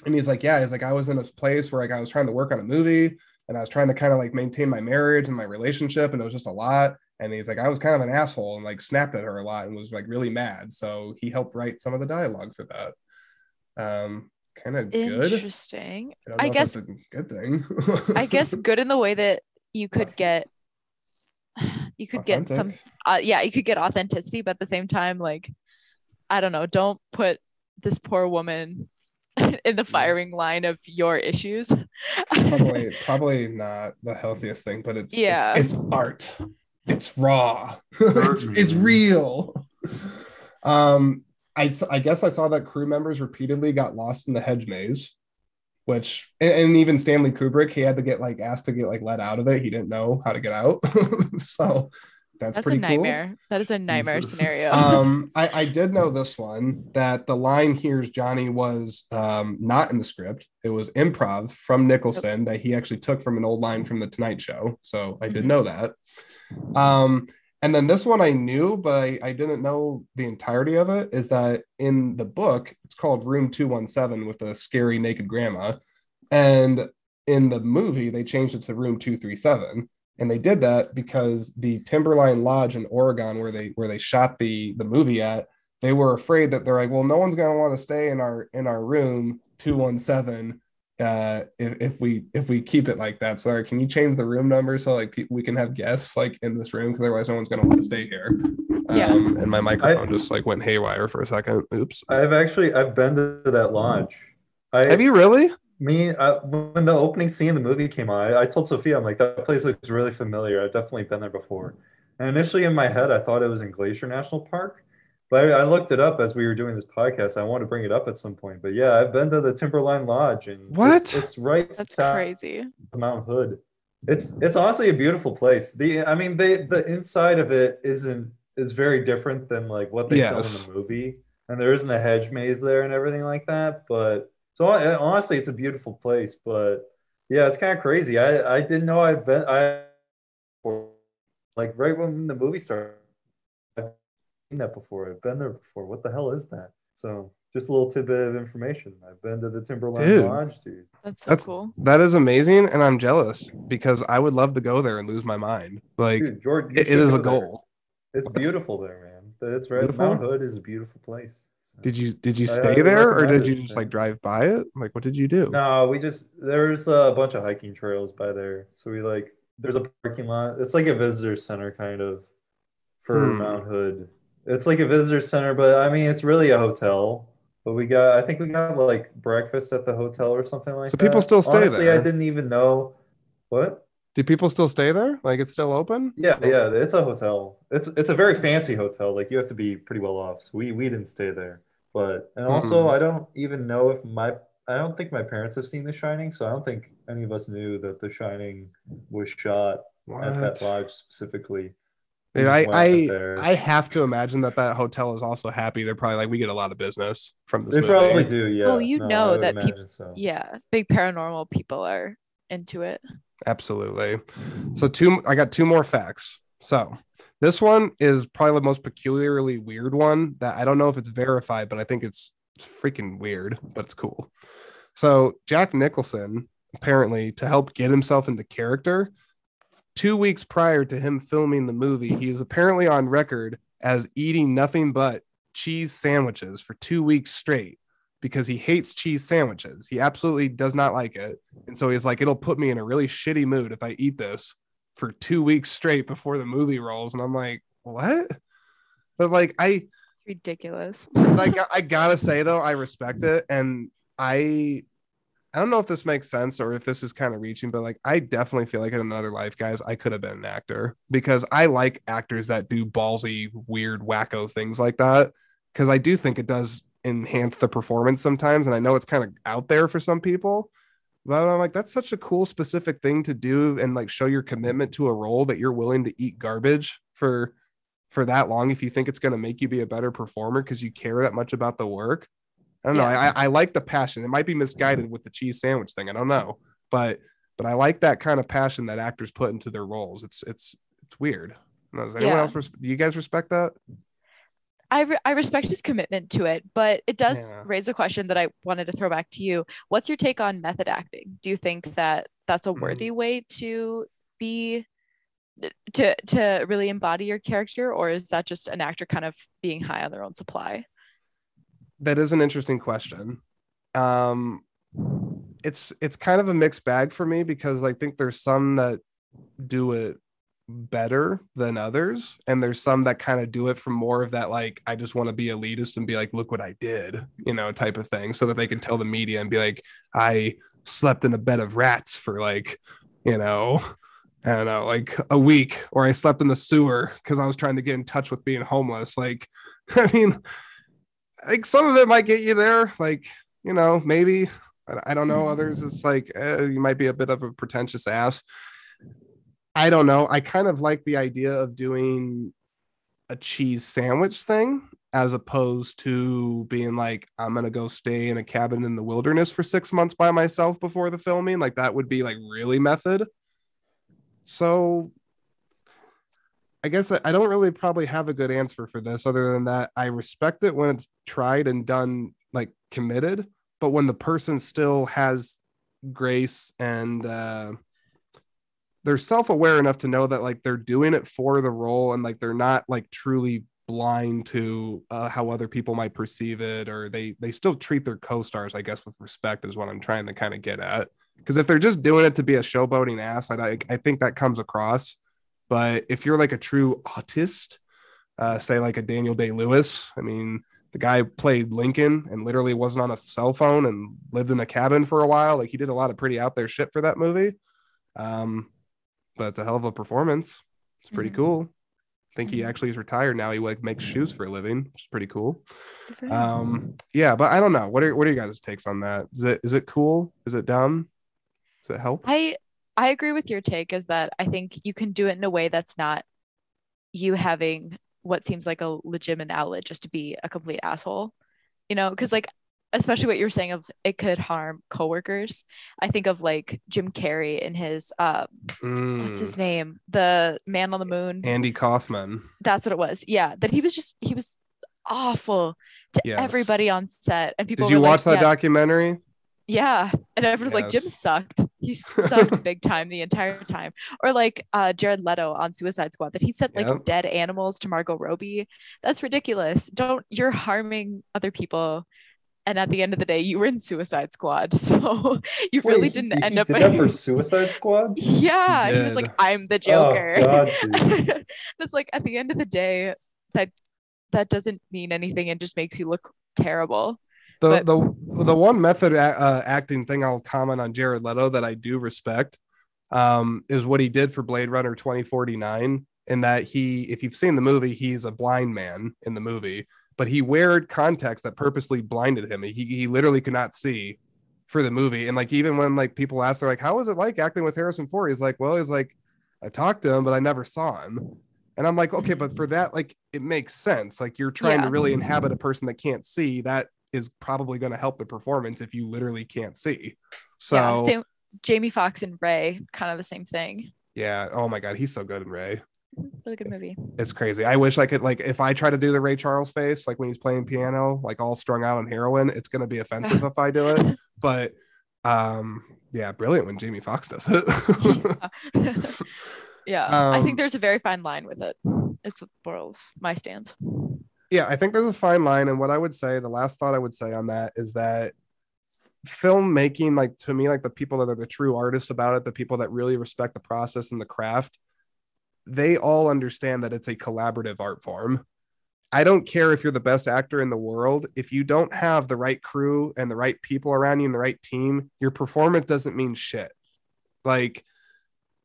Speaker 1: And he's like, I was in a place where like I was trying to work on a movie and I was trying to kind of like maintain my marriage and my relationship, and it was just a lot. And he's like, I was kind of an asshole and like snapped at her a lot and was like really mad. So he helped write some of the dialogue for that. Kind of good.
Speaker 2: Interesting.
Speaker 1: I guess that's a good thing.
Speaker 2: I guess good in the way that you could get some you could get authenticity, but at the same time, like, I don't know, don't put this poor woman in the firing line of your issues.
Speaker 1: probably not the healthiest thing, but it's art. It's raw. it's real. I guess I saw that crew members repeatedly got lost in the hedge maze. which and even Stanley Kubrick, he had to get like asked to get like let out of it. He didn't know how to get out. So that's
Speaker 2: That's a
Speaker 1: pretty cool.
Speaker 2: nightmare. That is a nightmare
Speaker 3: Jesus.
Speaker 2: scenario.
Speaker 1: I did know this one, that the line "Here's Johnny" was not in the script. It was improv from Nicholson that he actually took from an old line from the Tonight Show. So I did know that. And then this one I knew, but I didn't know the entirety of it, is that in the book, it's called Room 217 with a scary naked grandma. And in the movie, they changed it to Room 237. And they did that because the Timberline Lodge in Oregon, where they shot the movie at, they were afraid that they're like, well, no one's going to want to stay in our room 217 if we keep it like that. So can you change the room number so like we can have guests like in this room, because otherwise no one's going to want to stay here. And my microphone just like went haywire for a second. Oops.
Speaker 3: I've been to that lodge.
Speaker 1: Have you really?
Speaker 3: When the opening scene of the movie came on, I told Sophia, I'm like, that place looks really familiar. I've definitely been there before. And initially in my head, I thought it was in Glacier National Park. But I looked it up as we were doing this podcast. I want to bring it up at some point. But yeah, I've been to the Timberline Lodge, and it's right.
Speaker 2: That's crazy.
Speaker 3: Mount Hood. It's honestly a beautiful place. The inside of it is very different than like what they filmed in the movie, and there isn't a hedge maze there and everything like that. But so honestly, it's a beautiful place. But yeah, it's kind of crazy. I didn't know like right when the movie started. Seen that before. I've been there before. What the hell is that? So just a little tidbit of information. I've been to the Timberline Lodge, dude.
Speaker 2: That's cool.
Speaker 1: That is amazing, and I'm jealous because I would love to go there and lose my mind. Like, dude, Jordan, it is a goal.
Speaker 3: It's beautiful there, man. It's right. Mount Hood is a beautiful place. So,
Speaker 1: did you stay there, or did you just like drive by it? Like, what did you do?
Speaker 3: No, there's a bunch of hiking trails by there. So there's a parking lot. It's like a visitor center kind of for Mount Hood. It's like a visitor center, but I mean, it's really a hotel. But I think we got like breakfast at the hotel or something like that.
Speaker 1: So people still stay
Speaker 3: Honestly,
Speaker 1: there?
Speaker 3: I didn't even know. What?
Speaker 1: Do people still stay there? Like it's still open?
Speaker 3: Yeah, it's a hotel. It's a very fancy hotel. Like you have to be pretty well off. So we didn't stay there. And also I don't even know if I don't think my parents have seen The Shining, so I don't think any of us knew that The Shining was shot at that lodge specifically.
Speaker 1: I have to imagine that hotel is also happy. They're probably like, we get a lot of business from this movie.
Speaker 3: They probably do, yeah.
Speaker 2: Well, that people, big paranormal people are into it.
Speaker 1: Absolutely. So I got two more facts. So this one is probably the most peculiarly weird one that I don't know if it's verified, but I think it's freaking weird, but it's cool. So Jack Nicholson, apparently, to help get himself into character, 2 weeks prior to him filming the movie, he is apparently on record as eating nothing but cheese sandwiches for 2 weeks straight because he hates cheese sandwiches. He absolutely does not like it. And so he's like, it'll put me in a really shitty mood if I eat this for 2 weeks straight before the movie rolls. And I'm like, what? But like,
Speaker 2: it's ridiculous.
Speaker 1: Like, I gotta say though, I respect it. And I don't know if this makes sense or if this is kind of reaching, but like, I definitely feel like in another life, guys, I could have been an actor because I like actors that do ballsy, weird, wacko things like that. Because I do think it does enhance the performance sometimes. And I know it's kind of out there for some people, but I'm like, that's such a cool, specific thing to do and like show your commitment to a role that you're willing to eat garbage for that long if you think it's going to make you be a better performer because you care that much about the work. I don't know. I like the passion. It might be misguided with the cheese sandwich thing. I don't know, but I like that kind of passion that actors put into their roles. It's weird. Does anyone else? Do you guys respect that?
Speaker 2: I respect his commitment to it, but it does raise a question that I wanted to throw back to you. What's your take on method acting? Do you think that that's a worthy way to be to really embody your character, or is that just an actor kind of being high on their own supply?
Speaker 1: That is an interesting question. It's kind of a mixed bag for me because I think there's some that do it better than others, and there's some that kind of do it from more of that like I just want to be elitist and be like, look what I did, type of thing, so that they can tell the media and be like, I slept in a bed of rats for like, I don't know, like a week, or I slept in the sewer because I was trying to get in touch with being homeless. Like, I mean, like some of it might get you there, like, maybe, I don't know. Others, it's like you might be a bit of a pretentious ass. I don't know. I kind of like the idea of doing a cheese sandwich thing as opposed to being like, I'm gonna go stay in a cabin in the wilderness for 6 months by myself before the filming. Like that would be like really method. So I guess I don't really probably have a good answer for this other than that I respect it when it's tried and done like committed, but when the person still has grace and they're self-aware enough to know that like they're doing it for the role and like they're not like truly blind to how other people might perceive it, or they still treat their co-stars, I guess, with respect is what I'm trying to kind of get at. Because if they're just doing it to be a showboating ass, I think that comes across. But if you're like a true autist, say like a Daniel Day-Lewis, I mean, the guy played Lincoln and literally wasn't on a cell phone and lived in a cabin for a while. Like he did a lot of pretty out there shit for that movie. But it's a hell of a performance. It's pretty cool. I think he actually is retired now. He like makes shoes for a living, which is pretty cool. Yeah, but I don't know. What are your guys' takes on that? Is it cool? Is it dumb? Does it help?
Speaker 2: I agree with your take, is that I think you can do it in a way that's not you having what seems like a legitimate outlet just to be a complete asshole, because like especially what you're saying of it could harm coworkers. I think of like Jim Carrey in his what's his name? The Man on the Moon.
Speaker 1: Andy Kaufman.
Speaker 2: That's what it was. Yeah, that he was awful to everybody on set, and people.
Speaker 1: Did you watch that documentary?
Speaker 2: Yeah, and everyone's like, Jim sucked. He sucked big time the entire time. Or like Jared Leto on Suicide Squad, that he sent like dead animals to Margot Robbie. That's ridiculous. You're harming other people. And at the end of the day, you were in Suicide Squad, so you really didn't end up.
Speaker 3: Did that for Suicide Squad?
Speaker 2: Yeah, he was like, "I'm the Joker."
Speaker 3: Oh, God,
Speaker 2: it's like at the end of the day, that doesn't mean anything and just makes you look terrible.
Speaker 1: The one method acting thing I'll comment on Jared Leto that I do respect is what he did for Blade Runner 2049. In that if you've seen the movie, he's a blind man in the movie. But he wore contacts that purposely blinded him. He literally could not see for the movie. And like, even when like people ask, they're like, how was it like acting with Harrison Ford? He's like, I talked to him, but I never saw him. And I'm like, okay, but for that, like, it makes sense. Like you're trying to really inhabit a person that can't see. That is probably going to help the performance if you literally can't see. So
Speaker 2: same, Jamie Foxx and Ray, kind of the same thing.
Speaker 1: Yeah. Oh my God. He's so good in Ray.
Speaker 2: Really good movie.
Speaker 1: It's crazy. I wish I could, like, if I try to do the Ray Charles face, like when he's playing piano, like all strung out on heroin, it's going to be offensive if I do it. But yeah, brilliant when Jamie Foxx does it.
Speaker 2: Yeah. I think there's a very fine line with it. It's my stance.
Speaker 1: Yeah, I think there's a fine line. And what I would say, the last thought I would say on that is that filmmaking, like to me, like the people that are the true artists about it, the people that really respect the process and the craft, they all understand that it's a collaborative art form. I don't care if you're the best actor in the world. If you don't have the right crew and the right people around you and the right team, your performance doesn't mean shit. Like,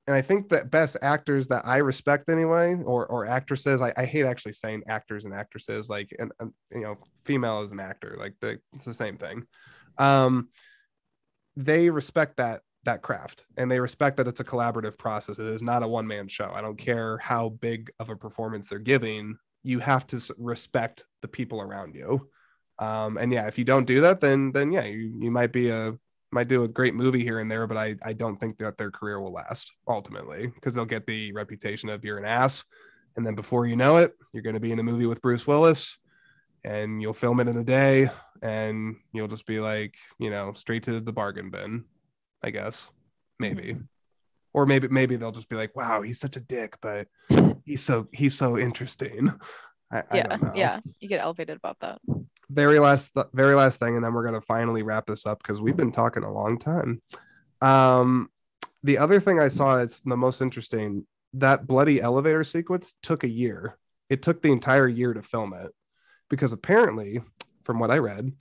Speaker 1: and I think that best actors that I respect anyway, or actresses, I hate actually saying actors and actresses, like, and female is an actor, like it's the same thing. They respect that craft, and they respect that it's a collaborative process. It is not a one-man show. I don't care how big of a performance they're giving. You have to respect the people around you. And yeah, if you don't do that, then yeah, you might do a great movie here and there, but I don't think that their career will last ultimately, because they'll get the reputation of you're an ass. And then before you know it, you're going to be in a movie with Bruce Willis, and you'll film it in a day, and you'll just be like, straight to the bargain bin, I guess. Maybe. Or maybe they'll just be like, wow, he's such a dick, but he's so interesting. I don't know.
Speaker 2: Yeah, you get elevated about that.
Speaker 1: Very last thing, and then we're going to finally wrap this up because we've been talking a long time. The other thing I saw that's the most interesting, that bloody elevator sequence took a year. It took the entire year to film it, because apparently, from what I read,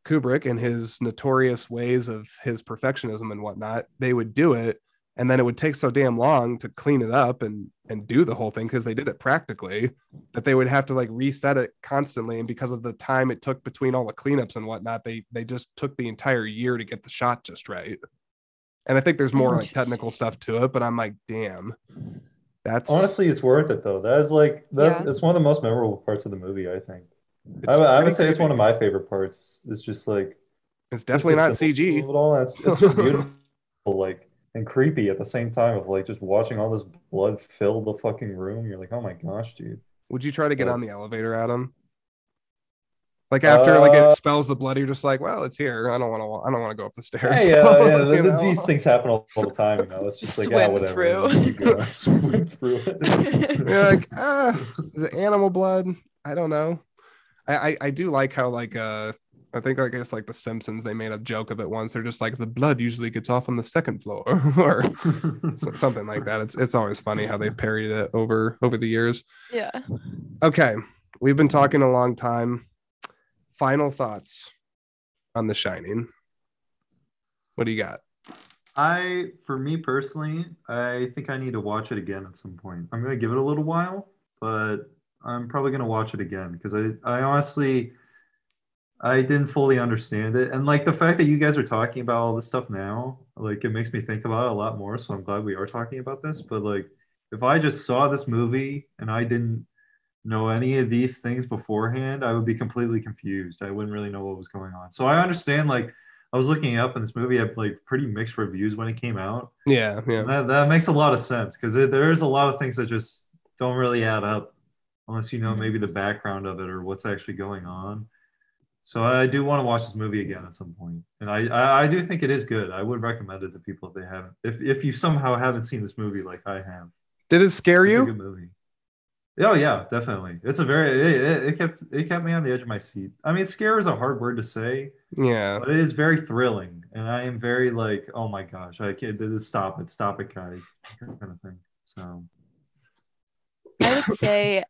Speaker 1: Kubrick, in his notorious ways of his perfectionism and whatnot, they would do it, And then it would take so damn long to clean it up and do the whole thing, because they did it practically, that they would have to like reset it constantly. And because of the time it took between all the cleanups and whatnot, they just took the entire year to get the shot just right. And I think there's more like technical stuff to it, but I'm like, damn, that's
Speaker 3: honestly, it's worth it though. It's one of the most memorable parts of the movie, I think. I would say it's one of my favorite parts. It's just like
Speaker 1: it's definitely not CG.
Speaker 3: It's just beautiful, like, and creepy at the same time, of like just watching all this blood fill the fucking room. You're like, oh my gosh, dude.
Speaker 1: Would you try to get on the elevator, Adam? Like after like it expels the blood, you're just like, well, it's here. I don't want to go up the stairs.
Speaker 3: Yeah. These things happen all the time. It's just like, whatever. Swim through it.
Speaker 1: You're like, is it animal blood? I don't know. I do like how like I think I guess like the Simpsons, they made a joke of it once. They're just like, the blood usually gets off on the second floor or something like that. It's always funny how they've parodied it over the years.
Speaker 2: Yeah.
Speaker 1: Okay, we've been talking a long time. Final thoughts on The Shining. What do you got?
Speaker 3: For me personally, I think I need to watch it again at some point. I'm going to give it a little while, but I'm probably going to watch it again because I honestly, I didn't fully understand it. And like the fact that you guys are talking about all this stuff now, like it makes me think about it a lot more. So I'm glad we are talking about this. But like, if I just saw this movie and I didn't know any of these things beforehand, I would be completely confused. I wouldn't really know what was going on. So I understand, like, I was looking up and this movie had like pretty mixed reviews when it came out.
Speaker 1: Yeah.
Speaker 3: And that makes a lot of sense because there's a lot of things that just don't really add up unless you know maybe the background of it or what's actually going on. So I do want to watch this movie again at some point. And I do think it is good. I would recommend it to people if they haven't. If you somehow haven't seen this movie like I have.
Speaker 1: Did it scare you?
Speaker 3: It's a good movie. Oh yeah, definitely. It's a very it kept me on the edge of my seat. I mean, scare is a hard word to say.
Speaker 1: Yeah.
Speaker 3: But it is very thrilling, and I am very like, oh my gosh, I can't stop it, guys, kind of thing. So
Speaker 2: I would say,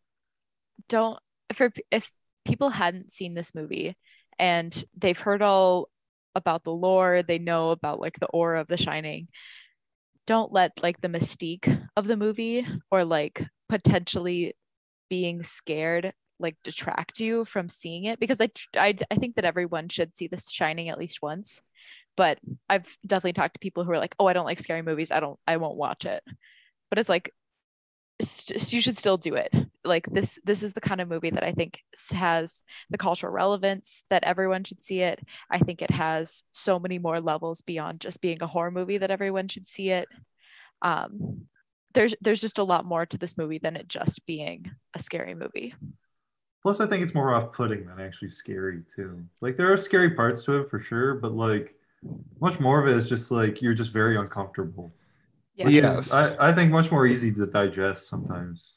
Speaker 2: if people hadn't seen this movie and they've heard all about the lore, they know about like the aura of The Shining, don't let like the mystique of the movie or like potentially being scared like detract you from seeing it, because I think that everyone should see The Shining at least once. But I've definitely talked to people who are like, oh, I don't like scary movies, I won't watch it. But it's like, you should still do it. Like this is the kind of movie that I think has the cultural relevance that everyone should see it. I think it has so many more levels beyond just being a horror movie that everyone should see it. There's just a lot more to this movie than it just being a scary movie.
Speaker 3: Plus, I think it's more off-putting than actually scary too. Like there are scary parts to it for sure, but like much more of it is just like you're just very uncomfortable.
Speaker 2: Yeah.
Speaker 1: Yes.
Speaker 3: I think much more easy to digest sometimes.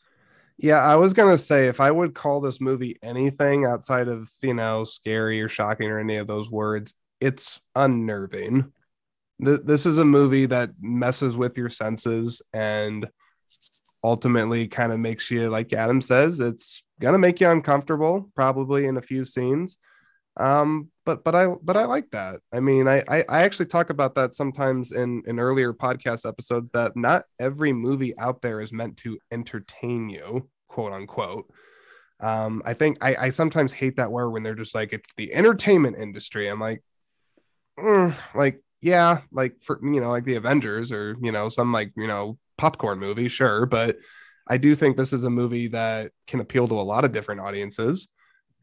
Speaker 1: Yeah, I was gonna say, if I would call this movie anything outside of, scary or shocking or any of those words, it's unnerving. This is a movie that messes with your senses and ultimately kind of makes you, like Adam says, it's gonna make you uncomfortable, probably in a few scenes. But I like that. I mean, I actually talk about that sometimes in earlier podcast episodes, that not every movie out there is meant to entertain you, quote unquote. I think I sometimes hate that word when they're just like, it's the entertainment industry. I'm like, like, yeah, like for, like the Avengers or, some like, popcorn movie, sure. But I do think this is a movie that can appeal to a lot of different audiences.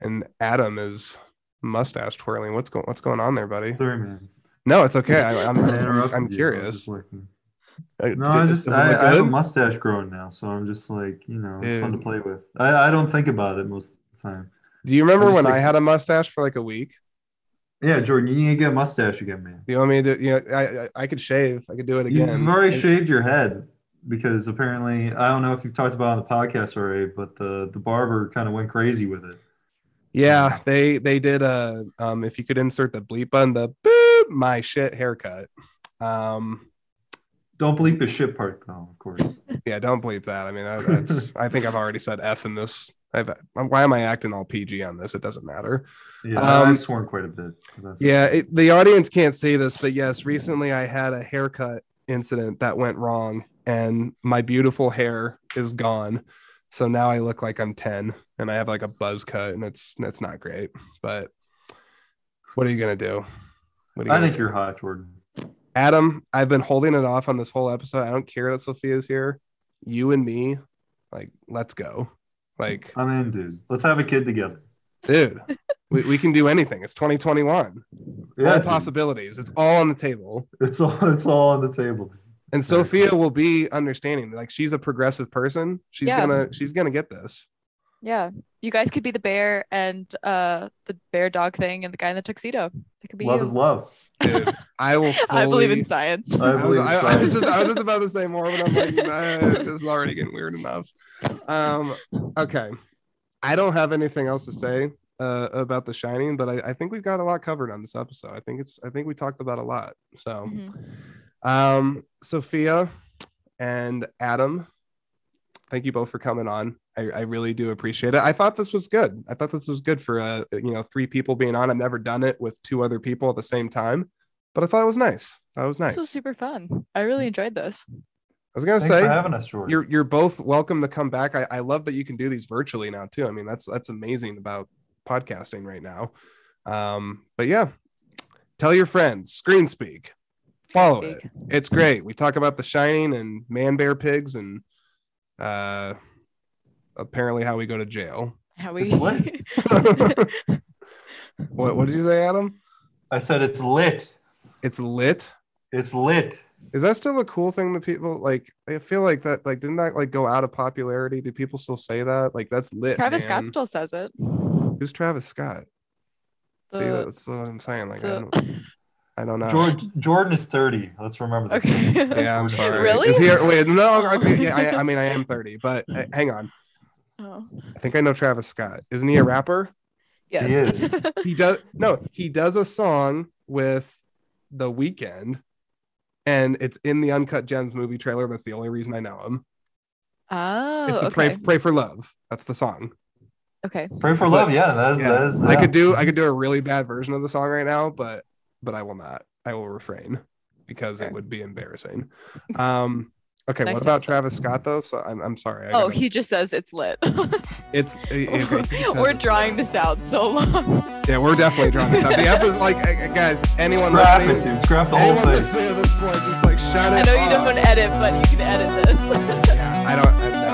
Speaker 1: And Adam is mustache twirling. What's going on there, buddy?
Speaker 3: Sorry, man.
Speaker 1: No, it's okay. I'm curious.
Speaker 3: No, I have a mustache growing now, so I'm just like, it's fun to play with. I don't think about it most of the time.
Speaker 1: Do you remember when I had a mustache for like a week?
Speaker 3: Yeah, Jordan, you need to get a mustache again, man.
Speaker 1: You want me to? I could shave. I could do it again.
Speaker 3: You've already shaved your head because apparently, I don't know if you've talked about it on the podcast already, but the barber kind of went crazy with it.
Speaker 1: Yeah, they did a if you could insert the bleep button, the boop, my shit haircut.
Speaker 3: Don't bleep the shit part though, of course.
Speaker 1: Yeah, don't bleep that. I mean, that's I think I've already said F in this. Why am I acting all PG on this? It doesn't matter.
Speaker 3: Yeah, I've sworn quite a bit.
Speaker 1: Yeah, the audience can't see this, but yes, recently I had a haircut incident that went wrong, and my beautiful hair is gone. So now I look like I'm 10 and I have like a buzz cut, and it's not great. But what are you gonna do?
Speaker 3: I think you're hot, Jordan.
Speaker 1: Adam, I've been holding it off on this whole episode. I don't care that Sophia's here. You and me, like, let's go. Like,
Speaker 3: I'm in, dude. Let's have a kid together.
Speaker 1: Dude, we can do anything. It's 2021.
Speaker 3: Yeah,
Speaker 1: all possibilities. It's all on the table.
Speaker 3: It's all on the table.
Speaker 1: And Sophia will be understanding. Like, she's a progressive person. She's gonna get this.
Speaker 2: Yeah. You guys could be the bear and the bear dog thing and the guy in the tuxedo. It could be
Speaker 3: love
Speaker 2: you.
Speaker 3: is love.
Speaker 1: Dude, I will fully...
Speaker 2: I believe in science.
Speaker 1: I was just about to say more, but I'm like, this is already getting weird enough. Okay. I don't have anything else to say about The Shining, but I think we've got a lot covered on this episode. I think we talked about a lot. So Sophia and Adam, thank you both for coming on. I really do appreciate it. I thought this was good. I thought this was good for 3 people being on. I've never done it with 2 other people at the same time, but I thought it was nice. This
Speaker 2: was super fun. I really enjoyed this.
Speaker 1: I was gonna
Speaker 3: Thanks
Speaker 1: say,
Speaker 3: for having us, Jordan.
Speaker 1: You're both welcome to come back. I love that you can do these virtually now too. I mean, that's amazing about podcasting right now. But yeah, tell your friends. Screen Speak. Follow it. It's great. We talk about The Shining and man bear pigs and apparently how we go to jail.
Speaker 3: It's lit.
Speaker 1: What did you say, Adam?
Speaker 3: I said it's lit.
Speaker 1: It's lit.
Speaker 3: It's lit.
Speaker 1: Is that still a cool thing that people like? I feel like that, like, didn't that like go out of popularity? Do people still say that? Like, that's lit.
Speaker 2: Travis
Speaker 1: man.
Speaker 2: Scott still says it.
Speaker 1: Who's Travis Scott? See, that's what I'm saying. Like, I don't know.
Speaker 3: Jordan is 30. Let's remember this.
Speaker 2: Okay.
Speaker 1: Yeah, I'm sorry.
Speaker 2: Really?
Speaker 1: Is he? Wait, no. Okay, yeah, I mean, I am 30, but hang on.
Speaker 2: Oh.
Speaker 1: I think I know Travis Scott. Isn't he a rapper?
Speaker 2: Yes.
Speaker 3: He is.
Speaker 1: He does. No, he does a song with The Weeknd. And it's in the Uncut Gems movie trailer. That's the only reason I know him.
Speaker 2: Oh,
Speaker 1: it's the
Speaker 2: okay.
Speaker 1: Pray for Love. That's the song.
Speaker 2: Okay.
Speaker 3: Pray for Love. Yeah, that is.
Speaker 1: I could do a really bad version of the song right now, but I will not. I will refrain because it would be embarrassing. Okay,
Speaker 2: Nice
Speaker 1: what about
Speaker 2: episode.
Speaker 1: Travis Scott though? So I'm sorry.
Speaker 2: He just says it's lit.
Speaker 1: It's okay,
Speaker 2: We're drawing this out so long.
Speaker 1: Yeah, we're definitely drawing this out. The episode, like, guys, anyone
Speaker 3: Scrap
Speaker 1: listening,
Speaker 3: it, dude. Scrap the whole
Speaker 1: anyone
Speaker 3: thing.
Speaker 1: listening to this point, just like shut it
Speaker 2: I know
Speaker 1: off.
Speaker 2: you don't want to edit, but you can edit this.
Speaker 1: Yeah, I don't.